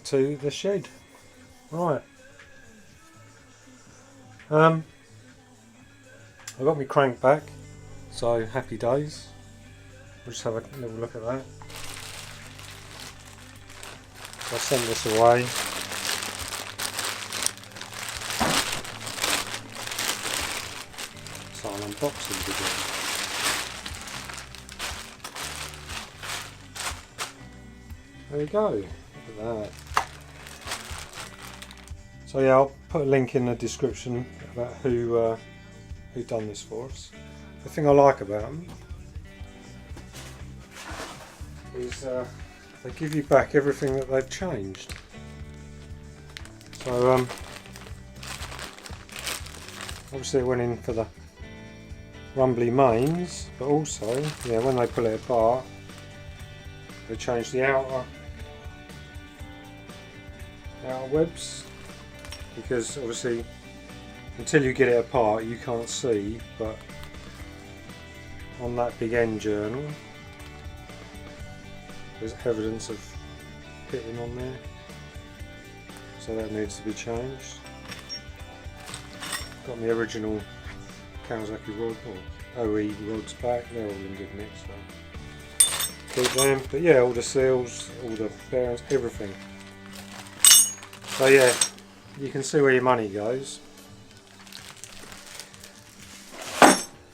back to the shed. Right. I got my crank back, so happy days. We'll just have a little look at that. I sent this away. So I'll unboxing again. There we go. Look at that. So yeah, I'll put a link in the description about who done this for us. The thing I like about them is they give you back everything that they've changed. So obviously it went in for the rumbly mains, but also yeah, when they pull it apart, they changed the outer webs, because obviously until you get it apart you can't see, but on that big end journal there's evidence of pitting on there, so that needs to be changed. Got my original Kawasaki rod or OE rods back, they're all in good nick, so keep them. But yeah, all the seals, all the bearings, everything. So yeah, you can see where your money goes.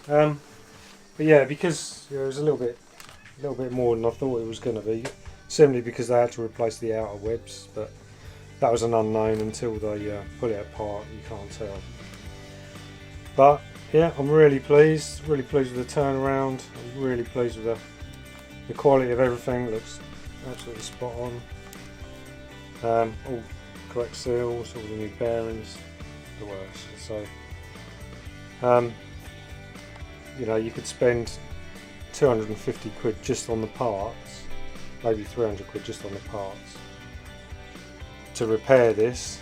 But yeah, because it was a little bit more than I thought it was going to be, simply because they had to replace the outer webs, but that was an unknown until they put it apart. You can't tell. But yeah, I'm really pleased with the turnaround. I'm really pleased with the quality of everything. It looks absolutely spot on. All correct seals, all the new bearings, the works. So you know, you could spend 250 quid just on the parts, maybe 300 quid just on the parts to repair this,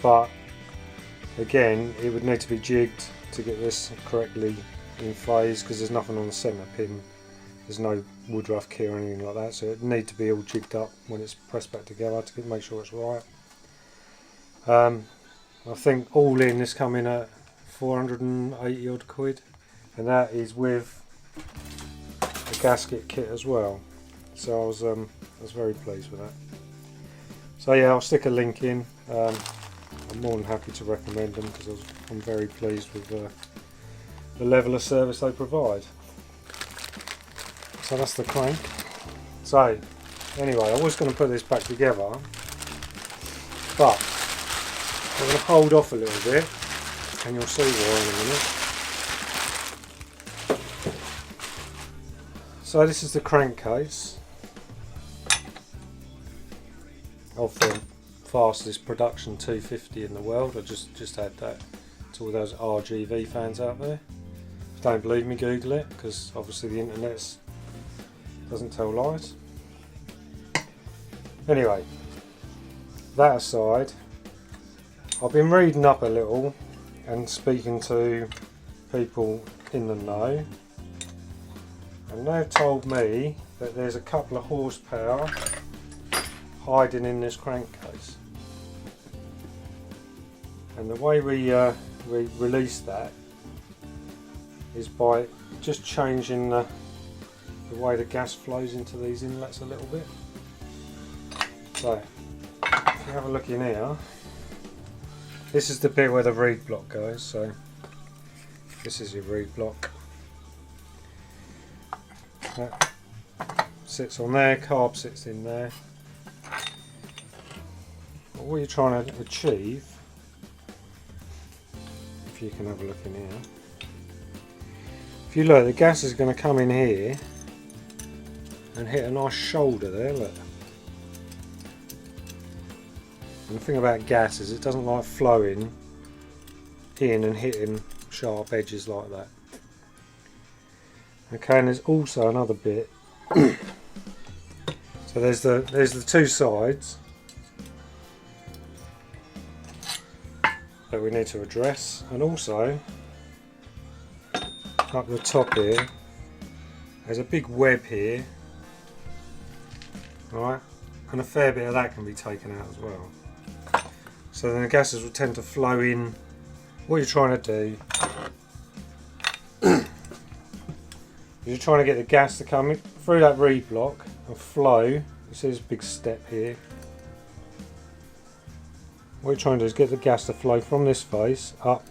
but again it would need to be jigged to get this correctly in phase, because there's nothing on the centre pin, there's no woodruff key or anything like that, so it need to be all jigged up when it's pressed back together to make sure it's right. I think all in this come in at 480 odd quid, and that is with a gasket kit as well, so I was very pleased with that. So yeah, I'll stick a link in. I'm more than happy to recommend them because I'm very pleased with the level of service they provide. So that's the crank. So anyway, I was going to put this back together, but I'm going to hold off a little bit and you'll see why in a minute. So this is the crankcase of the fastest production 250 in the world. I just had that to all those RGV fans out there. If you don't believe me, Google it, because obviously the internet doesn't tell lies. Anyway, that aside, I've been reading up a little and speaking to people in the know, and they've told me that there's a couple of horsepower hiding in this crankcase, and the way we release that is by just changing the way the gas flows into these inlets a little bit. So if you have a look in here, this is the bit where the reed block goes, so this is your reed block. That sits on there, carb sits in there. But what you're trying to achieve, if you can have a look in here, if you look, the gas is going to come in here and hit a nice shoulder there, look. And the thing about gas is it doesn't like flowing in and hitting sharp edges like that. Okay, and there's also another bit. So there's the two sides that we need to address, and also up the top here there's a big web here, right, and a fair bit of that can be taken out as well. So then the gases will tend to flow in. What you're trying to do you're trying to get the gas to come in through that reed block and flow. You see this big step here. What you're trying to do is get the gas to flow from this face up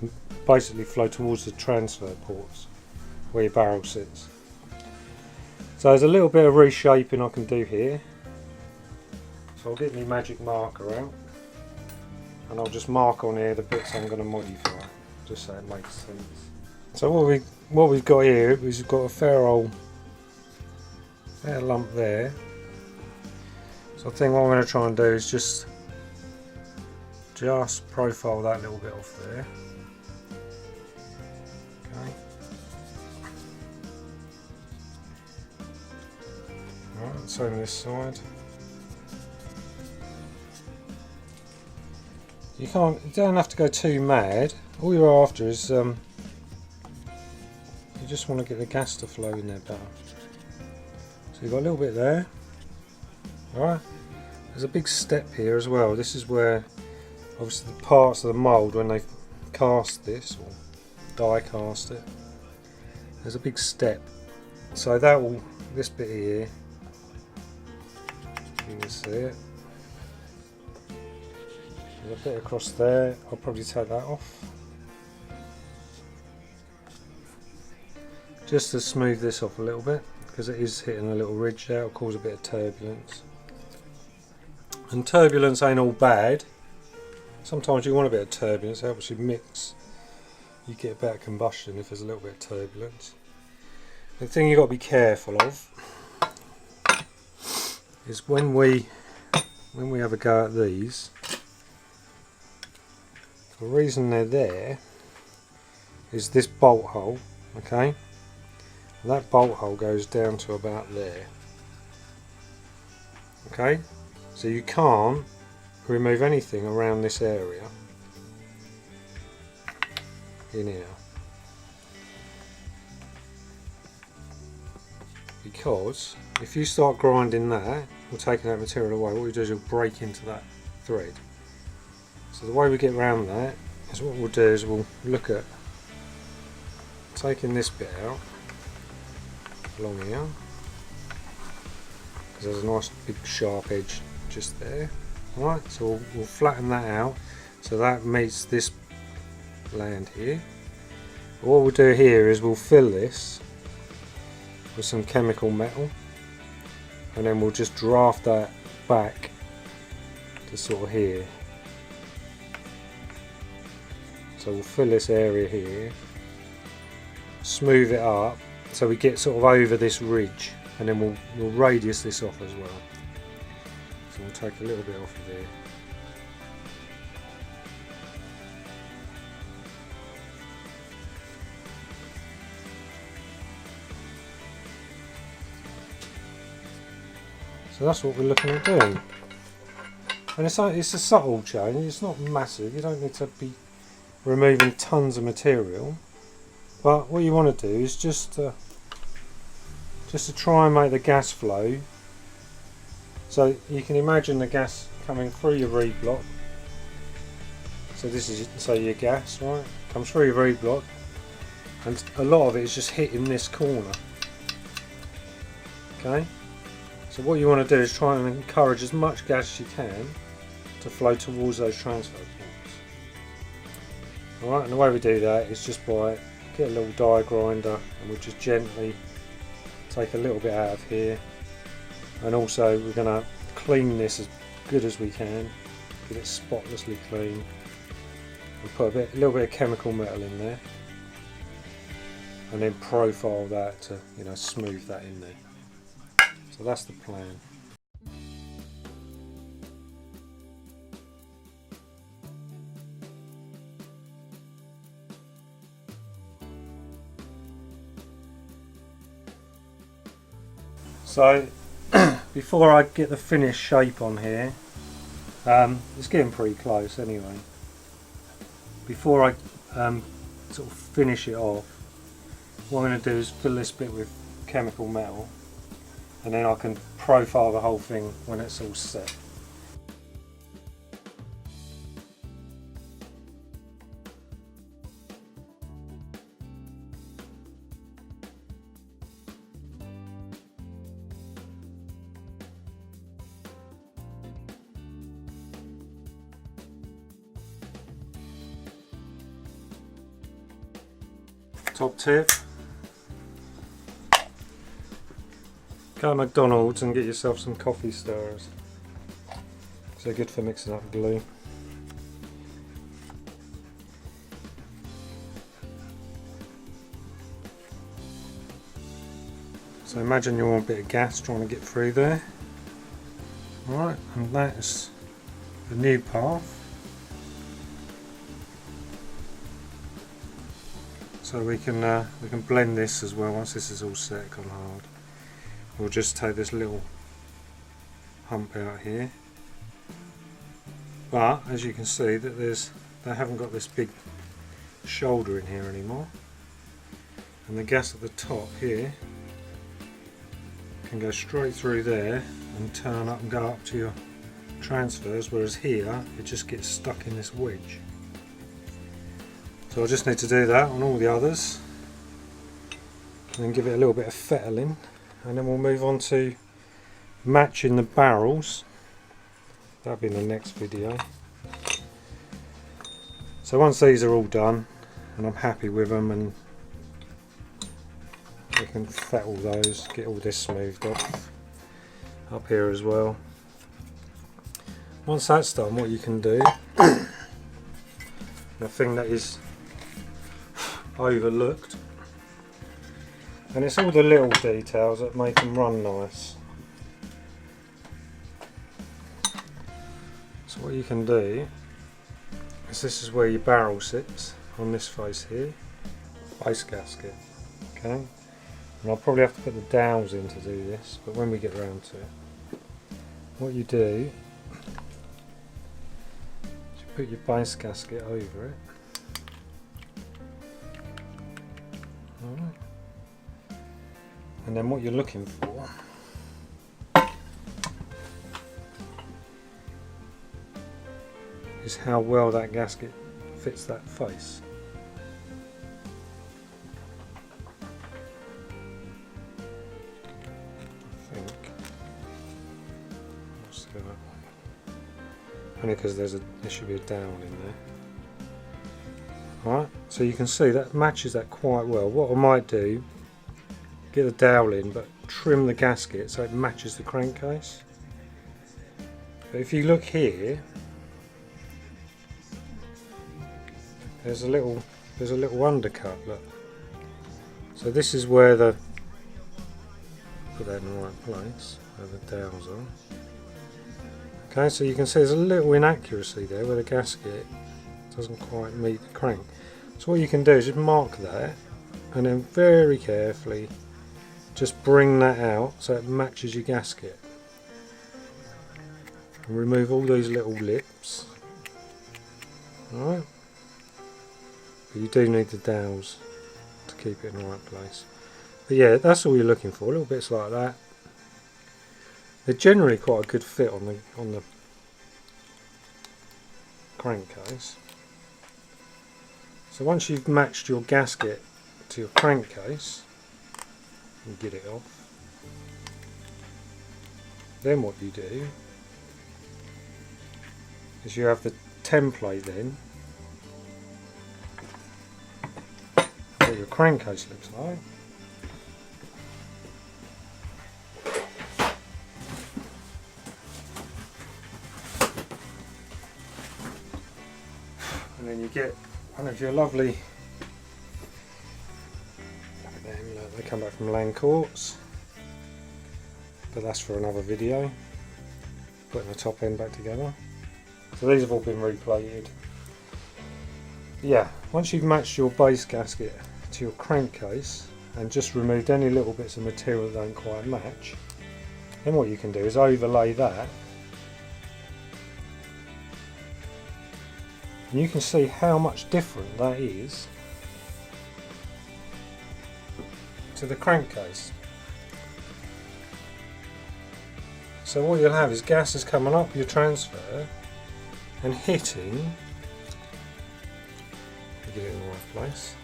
and basically flow towards the transfer ports where your barrel sits. So there's a little bit of reshaping I can do here. So I'll get my magic marker out and I'll just mark on here the bits I'm going to modify, just so it makes sense. So what we've got here is we've got a fair lump there. So I think what I'm going to try and do is just profile that little bit off there. Okay. Alright, same this side. You don't have to go too mad. All you're after is you just want to get the gas to flow in there better. So you've got a little bit there. Alright. There's a big step here as well. This is where obviously the parts of the mould, when they cast this or die cast it, there's a big step. So that will, this bit here, you can see it. There's a bit across there. I'll probably take that off. Just to smooth this off a little bit, because it is hitting a little ridge there. It'll cause a bit of turbulence. And turbulence ain't all bad. Sometimes you want a bit of turbulence, it helps you mix. You get better combustion if there's a little bit of turbulence. The thing you've got to be careful of is when we have a go at these, the reason they're there is this bolt hole, okay? And that bolt hole goes down to about there. Okay? So you can't remove anything around this area in here, because if you start grinding that or taking that material away, what you do is you'll break into that thread. So the way we get around that is what we'll do is we'll look at taking this bit out along here, because there's a nice big sharp edge just there. Alright, so we'll flatten that out so that meets this land here. What we'll do here is we'll fill this with some chemical metal, and then we'll just draft that back to sort of here. So we'll fill this area here, smooth it up so we get sort of over this ridge, and then we'll radius this off as well. So we'll take a little bit off of there. So that's what we're looking at doing. And it's a subtle change, it's not massive, you don't need to be removing tons of material. But what you want to do is just to try and make the gas flow. So you can imagine the gas coming through your reed block. So this is, say, your gas, right? Comes through your reed block, and a lot of it is just hitting this corner. Okay? So what you want to do is try and encourage as much gas as you can to flow towards those transfer points. Alright, and the way we do that is just by get a little die grinder, and we'll just gently take a little bit out of here. And also we're going to clean this as good as we can, get it spotlessly clean, and put a little bit of chemical metal in there, and then profile that to, you know, smooth that in there. So that's the plan. So before I get the finished shape on here, it's getting pretty close anyway. Before I sort of finish it off, what I'm going to do is fill this bit with chemical metal, and then I can profile the whole thing when it's all set. Top tip, go to McDonald's and get yourself some coffee stirrers. They're good for mixing up glue. So imagine you want a bit of gas trying to get through there. Alright, and that's the new path. So we can blend this as well. Once this is all set, gone hard, we'll just take this little hump out here. But as you can see, that they haven't got this big shoulder in here anymore, and the gas at the top here can go straight through there and turn up and go up to your transfers, whereas here it just gets stuck in this wedge. So I just need to do that on all the others, and then give it a little bit of fettling, and then we'll move on to matching the barrels. That'll be in the next video. So once these are all done and I'm happy with them, and we can fettle those, get all this smoothed off up here as well. Once that's done, what you can do, the thing that is overlooked, and it's all the little details that make them run nice. So what you can do is, this is where your barrel sits on this face here, base gasket, okay, and I'll probably have to put the dowels in to do this, but when we get around to it, what you do is you put your base gasket over it. And then what you're looking for is how well that gasket fits that face. I think let's do that one. Only because there should be a dowel in there. Alright, so you can see that matches that quite well. What I might do, get the dowel in, but trim the gasket so it matches the crankcase. But if you look here, there's a little undercut, look. So this is where put that in the right place, where the dowels are. Okay, so you can see there's a little inaccuracy there where the gasket doesn't quite meet the crank. So what you can do is just mark that, and then very carefully just bring that out so it matches your gasket. And remove all these little lips. Alright. But you do need the dowels to keep it in the right place. But yeah, that's all you're looking for, little bits like that. They're generally quite a good fit on the crankcase. So once you've matched your gasket to your crankcase, and get it off, then what you do is you have the template then what your crankcase looks like. And then you get one of your lovely, look at them, look, they come back from Land Courts, but that's for another video, putting the top end back together. So these have all been replated. Yeah, once you've matched your base gasket to your crankcase and just removed any little bits of material that don't quite match, then what you can do is overlay that, and you can see how much different that is to the crankcase. So what you'll have is gases coming up your transfer and hitting, get it in the right place,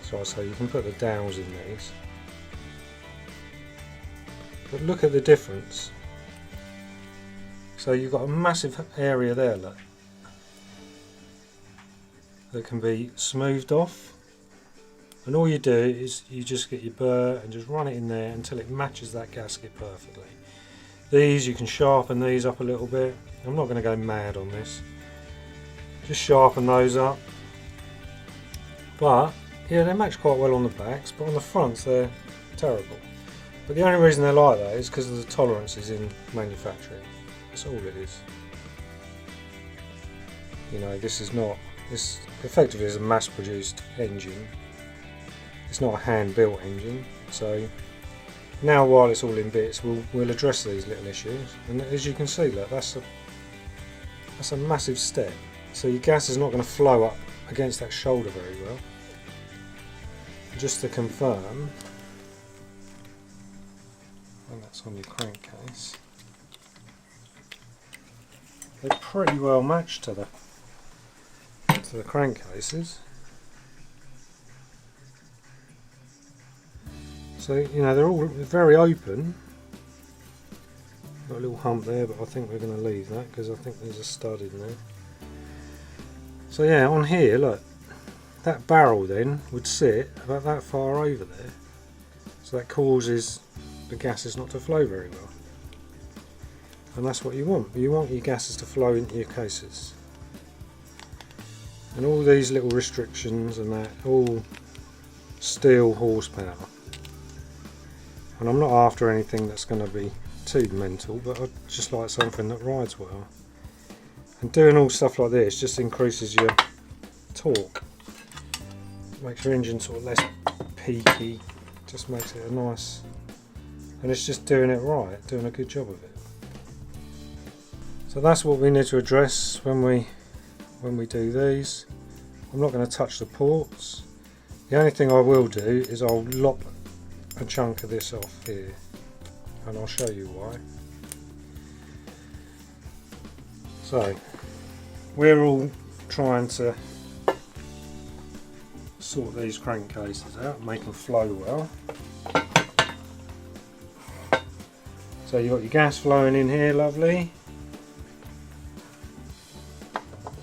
so you can put the dowels in these, but look at the difference. So you've got a massive area there, look, that can be smoothed off, and all you do is you just get your burr and just run it in there until it matches that gasket perfectly. These, you can sharpen these up a little bit. I'm not going to go mad on this, just sharpen those up. But yeah, they match quite well on the backs, but on the fronts they're terrible. But the only reason they're like that is because of the tolerances in manufacturing. That's all it is. You know, this effectively is a mass-produced engine. It's not a hand-built engine. So now, while it's all in bits, we'll address these little issues. And as you can see, look, that's a massive step. So your gas is not going to flow up against that shoulder very well. Just to confirm, and that's on your crankcase, they're pretty well matched to the crankcases. So you know, they're all very open. Got a little hump there, but I think we're going to leave that because I think there's a stud in there. So yeah, on here, look, that barrel then would sit about that far over there, so that causes the gases not to flow very well, and that's what you want. You want your gases to flow into your cases, and all these little restrictions and that, all steel horsepower. And I'm not after anything that's going to be too mental, but I'd just like something that rides well. And doing all stuff like this just increases your torque. Makes your engine sort of less peaky, just makes it a nice, and it's just doing it right, doing a good job of it. So that's what we need to address when we do these. I'm not going to touch the ports. The only thing I will do is I'll lop a chunk of this off here, and I'll show you why. So we're all trying to sort these crankcases out and make them flow well. So you've got your gas flowing in here, lovely,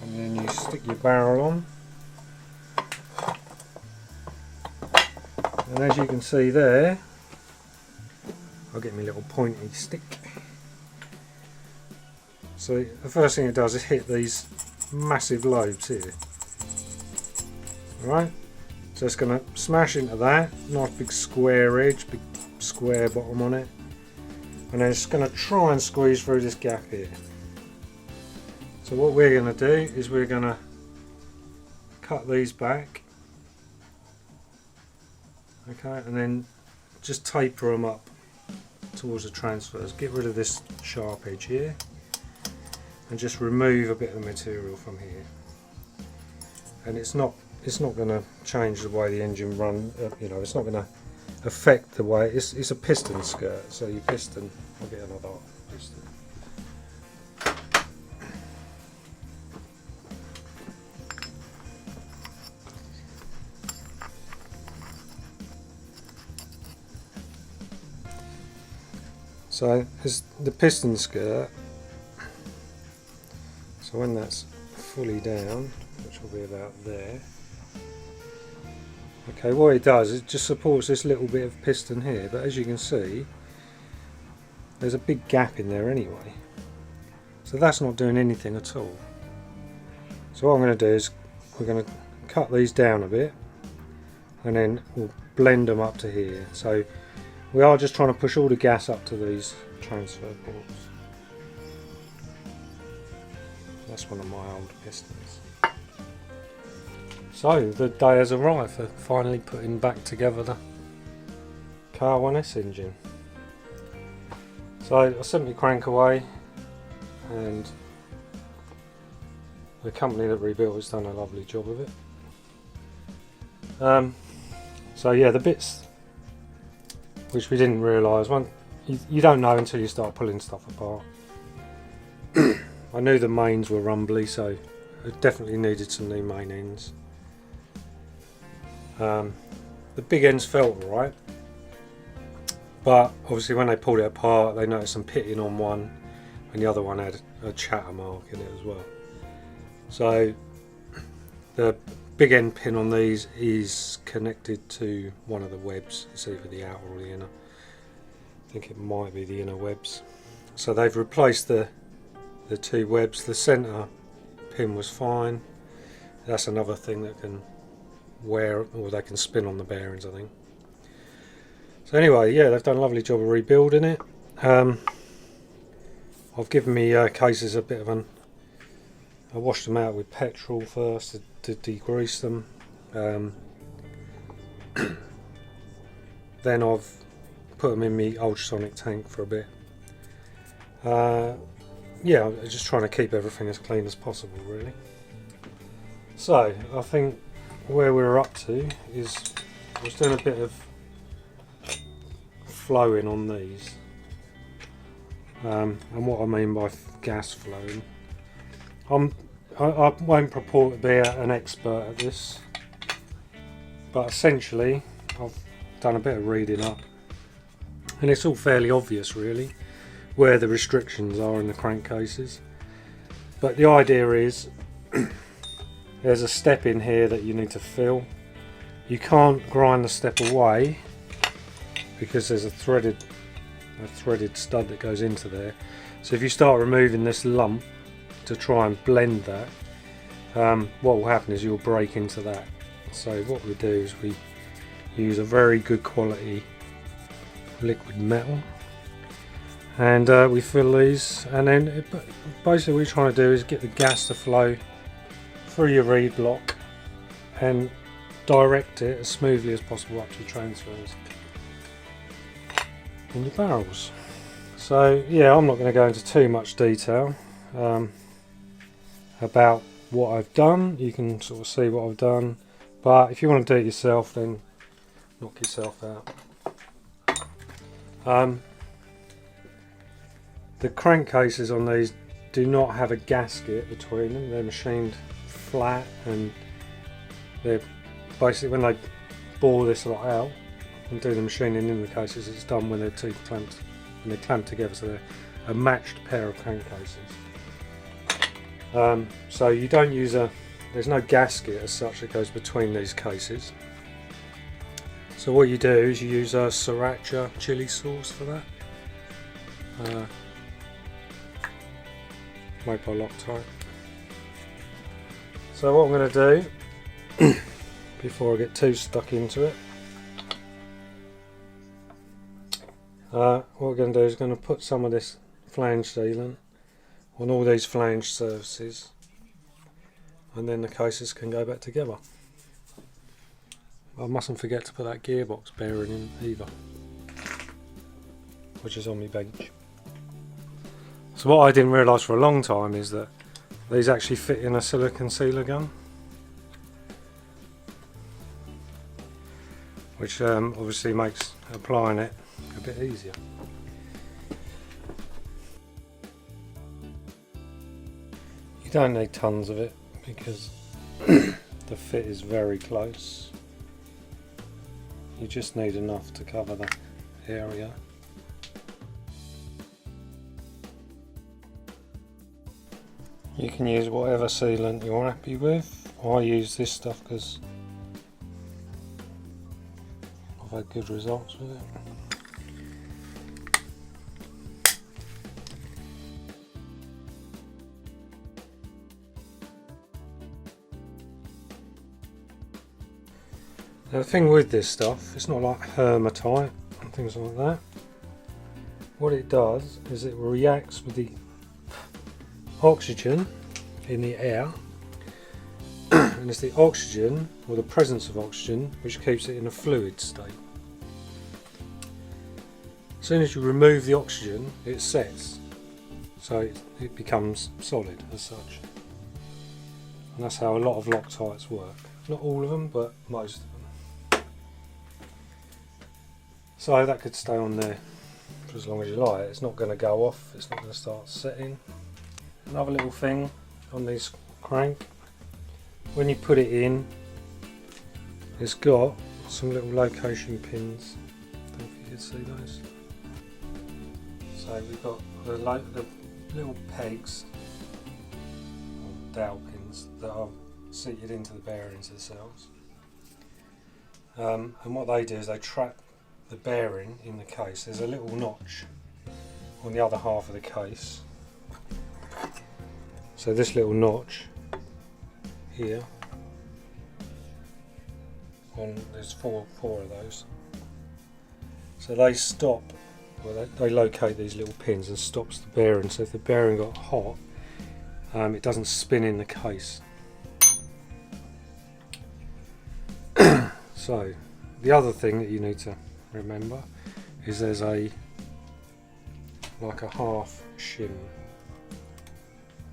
and then you stick your barrel on, and as you can see there, I'll get my little pointy stick. So the first thing it does is hit these massive lobes here. Alright, so it's going to smash into that, nice big square edge, big square bottom on it, and then it's going to try and squeeze through this gap here. So what we're going to do is we're going to cut these back, okay, and then just taper them up towards the transfers. Get rid of this sharp edge here and just remove a bit of the material from here. And it's not going to change the way the engine runs. You know, it's not going to affect the way it's a piston skirt. So your piston, I'll get another piston. So it's the piston skirt. So when that's fully down, which will be about there, okay, what it does is it just supports this little bit of piston here, but as you can see there's a big gap in there anyway, so that's not doing anything at all. So what I'm going to do is we're going to cut these down a bit and then we'll blend them up to here. So we are just trying to push all the gas up to these transfer ports. That's one of my old pistons. So the day has arrived for finally putting back together the KR1s engine. So I sent my crank away, and the company that rebuilt has done a lovely job of it. So yeah, the bits which we didn't realise. You don't know until you start pulling stuff apart. I knew the mains were rumbly, so it definitely needed some new main ends. The big ends felt alright, but obviously when they pulled it apart they noticed some pitting on one, and the other one had a chatter mark in it as well. So the big end pin on these is connected to one of the webs. It's either the outer or the inner. I think it might be the inner webs. So they've replaced the two webs. The centre pin was fine. That's another thing that can wear, or they can spin on the bearings, I think. So anyway, yeah, they've done a lovely job of rebuilding it. I've given me cases a bit of an... I washed them out with petrol first to degrease them. Then I've put them in my ultrasonic tank for a bit. Yeah, I'm just trying to keep everything as clean as possible, really. So I think where we're up to is I was doing a bit of flowing on these, and what I mean by gas flowing, I won't purport to be an expert at this, but essentially I've done a bit of reading up, and it's all fairly obvious really where the restrictions are in the crankcases. But the idea is there's a step in here that you need to fill. You can't grind the step away because there's a threaded stud that goes into there. So if you start removing this lump to try and blend that, what will happen is you'll break into that. So what we do is we use a very good quality liquid metal, and we fill these, and then basically what we're trying to do is get the gas to flow through your reed block and direct it as smoothly as possible up to your transfers in your barrels. So yeah, I'm not going to go into too much detail about what I've done. You can sort of see what I've done, but if you want to do it yourself, then knock yourself out. The crankcases on these do not have a gasket between them. They're machined flat, and they're basically, when they bore this lot out and do the machining in the cases, it's done when they're teeth clamped, and they're clamped together, so they're a matched pair of crankcases. So you don't use there's no gasket as such that goes between these cases. So what you do is you use a sriracha chili sauce for that, made by Loctite. So what I'm going to do before I get too stuck into it, what we're going to do is going to put some of this flange sealant on all these flange surfaces, and then the cases can go back together. I mustn't forget to put that gearbox bearing in either, which is on my bench. So what I didn't realise for a long time is that these actually fit in a silicone sealer gun, which obviously makes applying it a bit easier. You don't need tons of it because the fit is very close. You just need enough to cover that area. You can use whatever sealant you're happy with. I use this stuff because I've had good results with it. Now the thing with this stuff, it's not like hermatite and things like that. What it does is it reacts with the oxygen in the air, and it's the oxygen, or the presence of oxygen, which keeps it in a fluid state. As soon as you remove the oxygen, it sets, so it becomes solid as such. And that's how a lot of Loctites work. Not all of them, but most of them. So that could stay on there for as long as you like. It's not going to go off, it's not going to start setting. Another little thing on this crank, when you put it in, it's got some little location pins. I don't know if you can see those. So we've got the little pegs, or dowel pins, that are seated into the bearings themselves. And what they do is they trap the bearing in the case. There's a little notch on the other half of the case. So this little notch here, there's four of those. So they stop, well, they locate these little pins and stops the bearing. So if the bearing got hot, it doesn't spin in the case. So the other thing that you need to remember is there's like a half shim.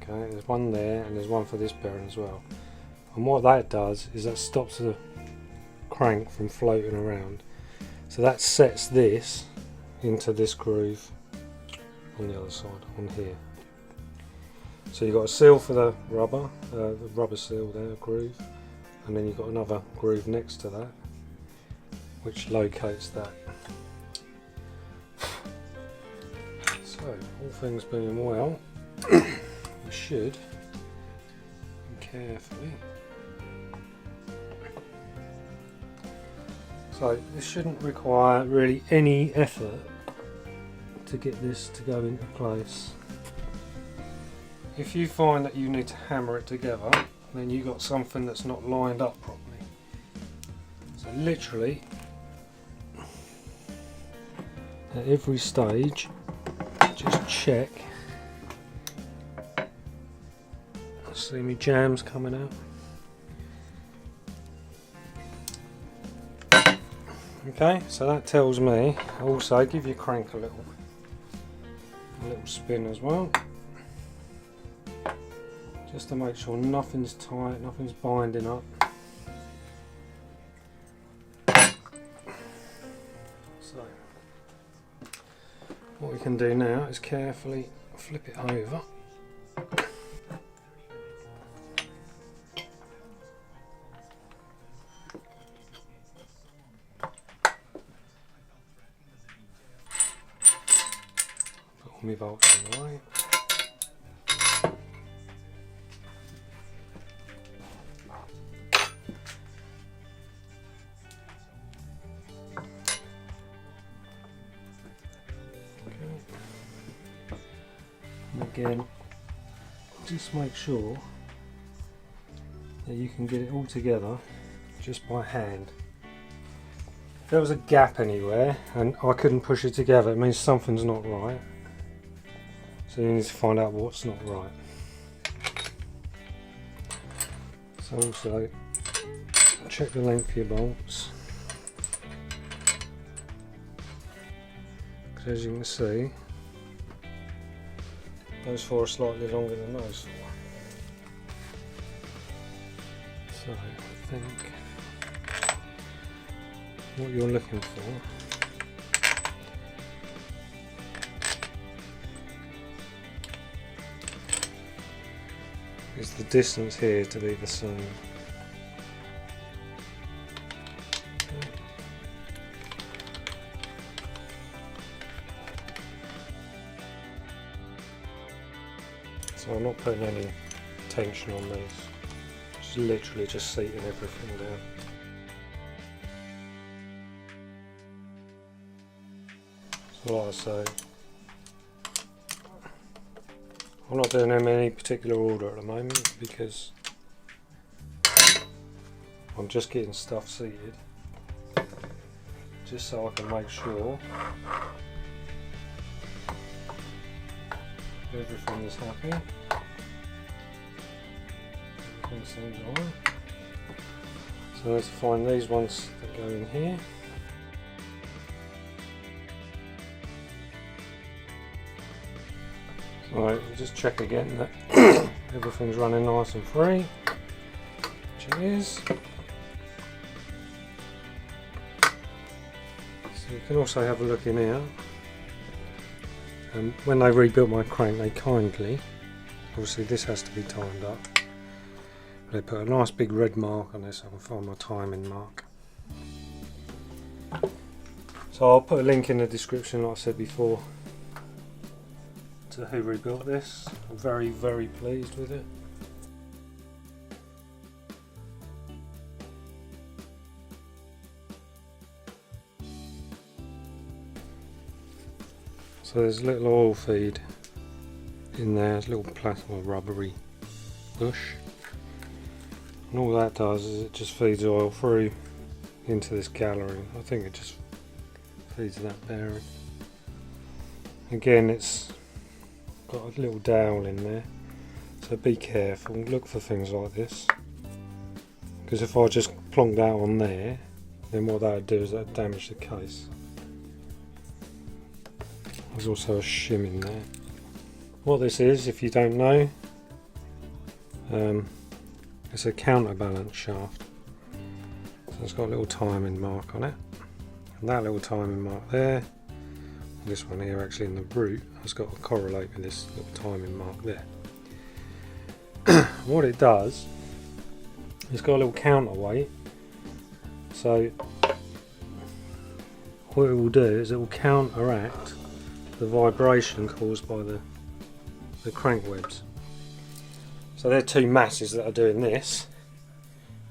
Okay, there's one there and there's one for this bearing as well. And what that does is that stops the crank from floating around. So that sets this into this groove on the other side, on here. So you've got a seal for the rubber seal there, groove, and then you've got another groove next to that, which locates that. So, all things being well, we should carefully. So this shouldn't require really any effort to get this to go into place. If you find that you need to hammer it together, then you've got something that's not lined up properly. So literally, at every stage, just check. See me jams coming out. Okay, so that tells me, also give your crank a little spin as well, just to make sure nothing's tight, nothing's binding up. So what we can do now is carefully flip it over. My bolts in the way. Okay. And again, just make sure that you can get it all together just by hand. If there was a gap anywhere and I couldn't push it together, it means something's not right. So you need to find out what's not right. So also check the length of your bolts, because as you can see, those four are slightly longer than those four. So I think what you're looking for is the distance here to be the same. So I'm not putting any tension on these, just literally just seating everything down. So like I say, I'm not doing them in any particular order at the moment because I'm just getting stuff seated, just so I can make sure everything is happy. Everything seems alright. So I need to find these ones that go in here. Right, just check again that everything's running nice and free, which it is. So You can also have a look in here. When they rebuilt my crank, they kindly, obviously this has to be timed up, they put a nice big red mark on this so I can find my timing mark. So I'll put a link in the description, like I said before, to who rebuilt this. I'm very, very pleased with it. So there's a little oil feed in there, there's a little plastic or rubbery bush, and all that does is it just feeds oil through into this gallery. I think it just feeds that bearing. Again, it's got a little dowel in there, so be careful, look for things like this, because if I just plonk that on there, then what that would do is that would damage the case. There's also a shim in there. What this is, if you don't know, it's a counterbalance shaft. So it's got a little timing mark on it, and that little timing mark there, this one here actually in the root, has got to correlate with this little timing mark there. What it does, it's got a little counterweight, so what it will do is it will counteract the vibration caused by the crank webs. So they're two masses that are doing this,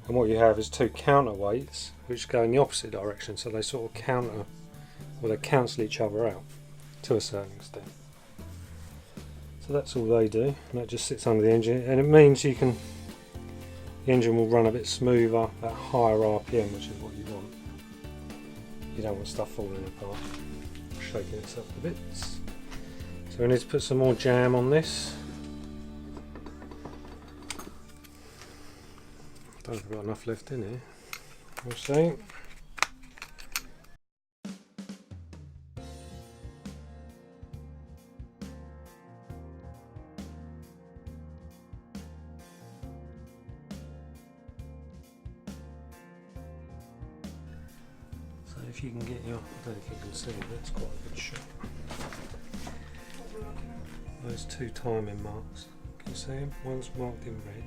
and what you have is two counterweights which go in the opposite direction, so they sort of counter, or they cancel each other out to a certain extent. So that's all they do, and that just sits under the engine, and it means the engine will run a bit smoother at higher RPM, which is what you want. You don't want stuff falling apart, shaking itself to bits. So we need to put some more jam on this. Don't know if I've got enough left in here. We'll see. So if you can get your, I don't know if you can see, but it's quite a good shot. Those two timing marks, can you see them? One's marked in red.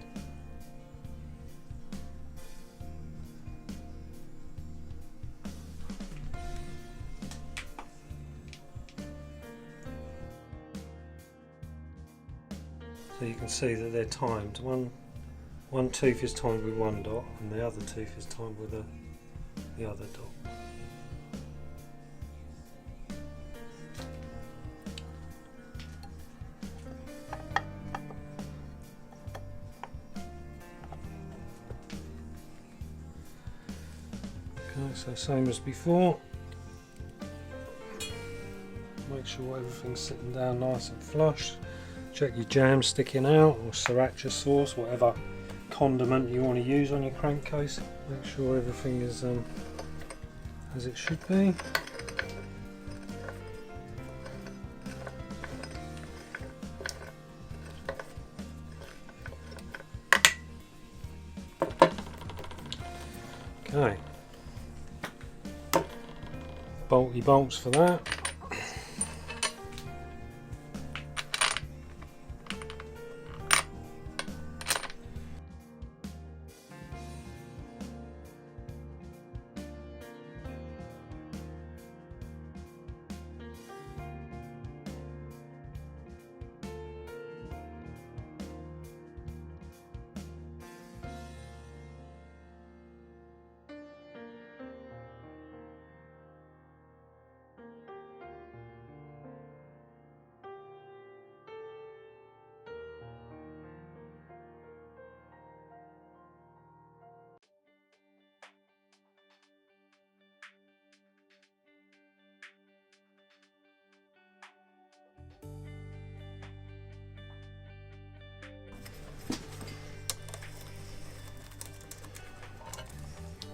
So you can see that they're timed. One tooth is timed with one dot, and the other tooth is timed with the other dot. Okay, so same as before. Make sure everything's sitting down nice and flush. Check your jam sticking out, or sriracha sauce, whatever condiment you want to use on your crankcase. Make sure everything is as it should be. Okay. Bolty bolts for that.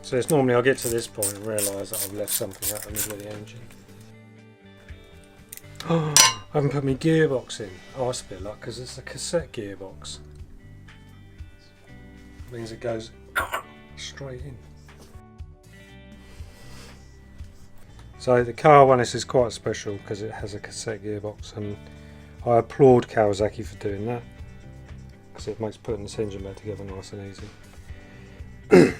So it's normally I get to this point and realise that I've left something out in the middle of the engine. Oh, I haven't put my gearbox in. Oh, that's a bit luck because it's a cassette gearbox. It means it goes straight in. So the KR1s is quite special because it has a cassette gearbox, and I applaud Kawasaki for doing that because it makes putting this engine back together nice and easy.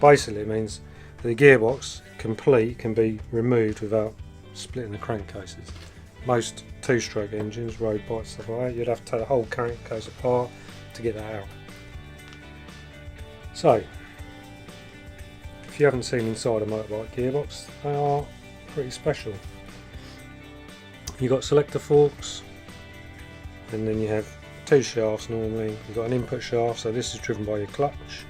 Basically it means the gearbox complete can be removed without splitting the crankcases. Most two-stroke engines, road bikes, stuff like that, you'd have to take the whole crankcase apart to get that out. So, if you haven't seen inside a motorbike gearbox, they are pretty special. You've got selector forks, and then you have two shafts normally. You've got an input shaft, so this is driven by your clutch,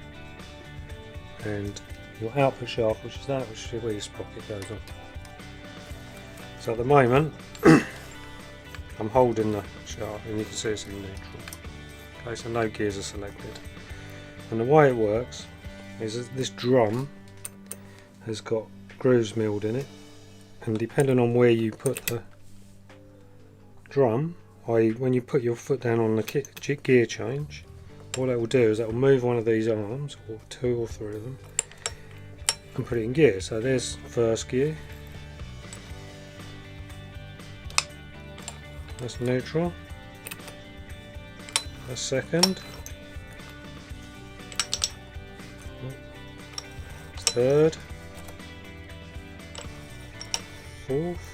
and your output shaft, which is that, which is where your sprocket goes on. So at the moment, I'm holding the shaft, and you can see it's in neutral. Okay, so no gears are selected. And the way it works is that this drum has got grooves milled in it, and depending on where you put the drum, i.e. when you put your foot down on the gear change, what it will do is it will move one of these arms, or two or three of them, and put it in gear. So there's first gear, that's neutral, that's second, that's third, fourth,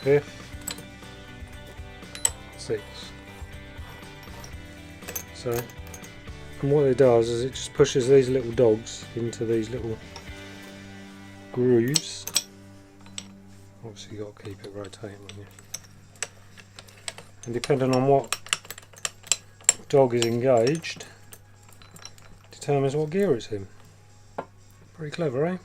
fifth, sixth. So, and what it does is it just pushes these little dogs into these little grooves. Obviously you've got to keep it rotating on you. And depending on what dog is engaged, determines what gear it's in. Pretty clever, eh?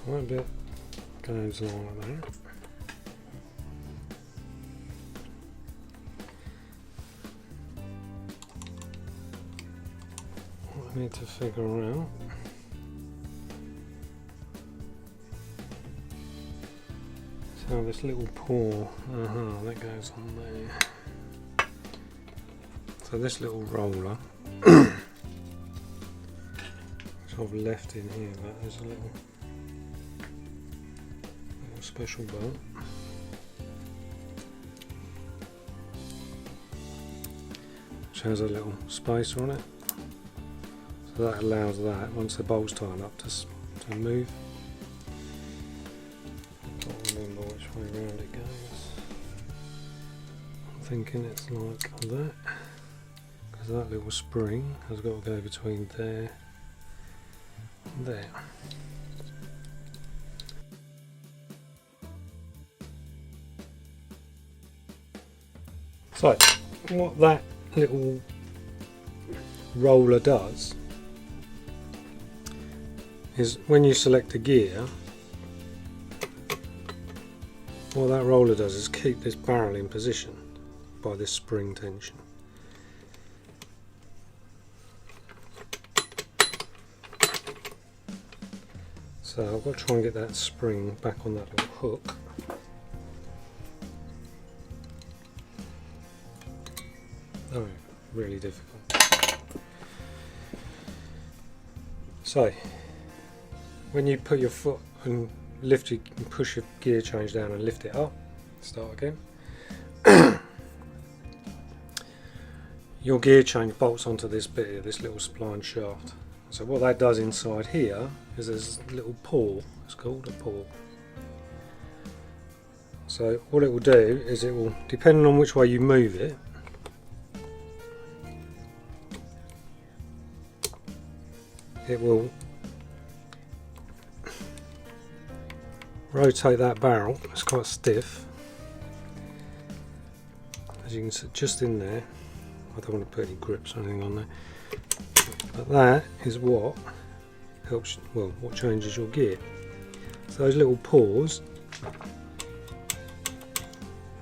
That bit goes along like that. What I need to figure out is how this little paw, that goes on there. So this little roller, which I've left in here, but there's a little special bolt. Which has a little spacer on it, so that allows that, once the bolt's tied up, to move. I can't remember which way around it goes. I'm thinking it's like that, because that little spring has got to go between there and there. So, what that little roller does is when you select a gear, what that roller does is keep this barrel in position by this spring tension. So I've got to try and get that spring back on that little hook. Oh, really difficult. So, when you put your foot and lift it, and push your gear change down and lift it up, start again. Your gear change bolts onto this bit here, this little spline shaft. So what that does inside here is there's a little paw, it's called a paw. So what it will do is it will, depending on which way you move it, it will rotate that barrel, it's quite stiff, as you can see, just in there. I don't want to put any grips or anything on there, but that is what helps, well, what changes your gear. So those little paws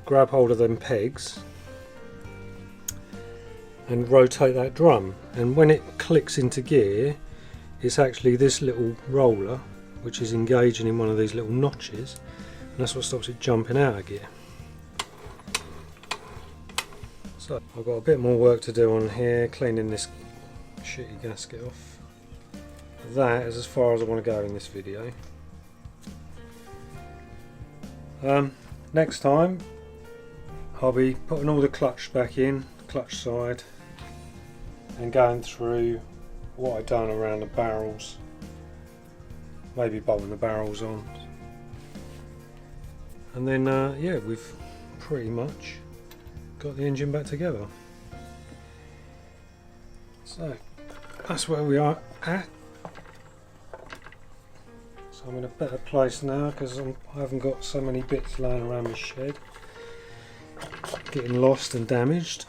grab hold of them pegs and rotate that drum, and when it clicks into gear, it's actually this little roller which is engaging in one of these little notches, and that's what stops it jumping out of gear. So I've got a bit more work to do on here, cleaning this shitty gasket off. That is as far as I want to go in this video. Next time I'll be putting all the clutch back in, the clutch side, and going through what I've done around the barrels, maybe bolting the barrels on, and then yeah, we've pretty much got the engine back together. So that's where we are at. So I'm in a better place now because I haven't got so many bits laying around my shed getting lost and damaged.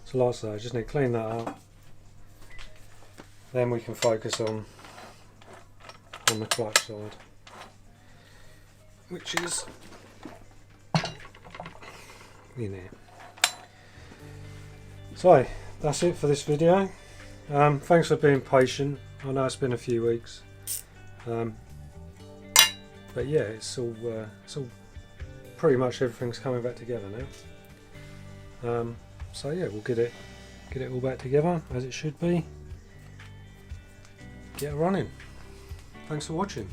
So like I say, I just need to clean that up, then we can focus on the clutch side, which is in there. So that's it for this video. Thanks for being patient. I know it's been a few weeks, but yeah, it's all pretty much everything's coming back together now. So yeah, we'll get it all back together as it should be. Get it running. Thanks for watching.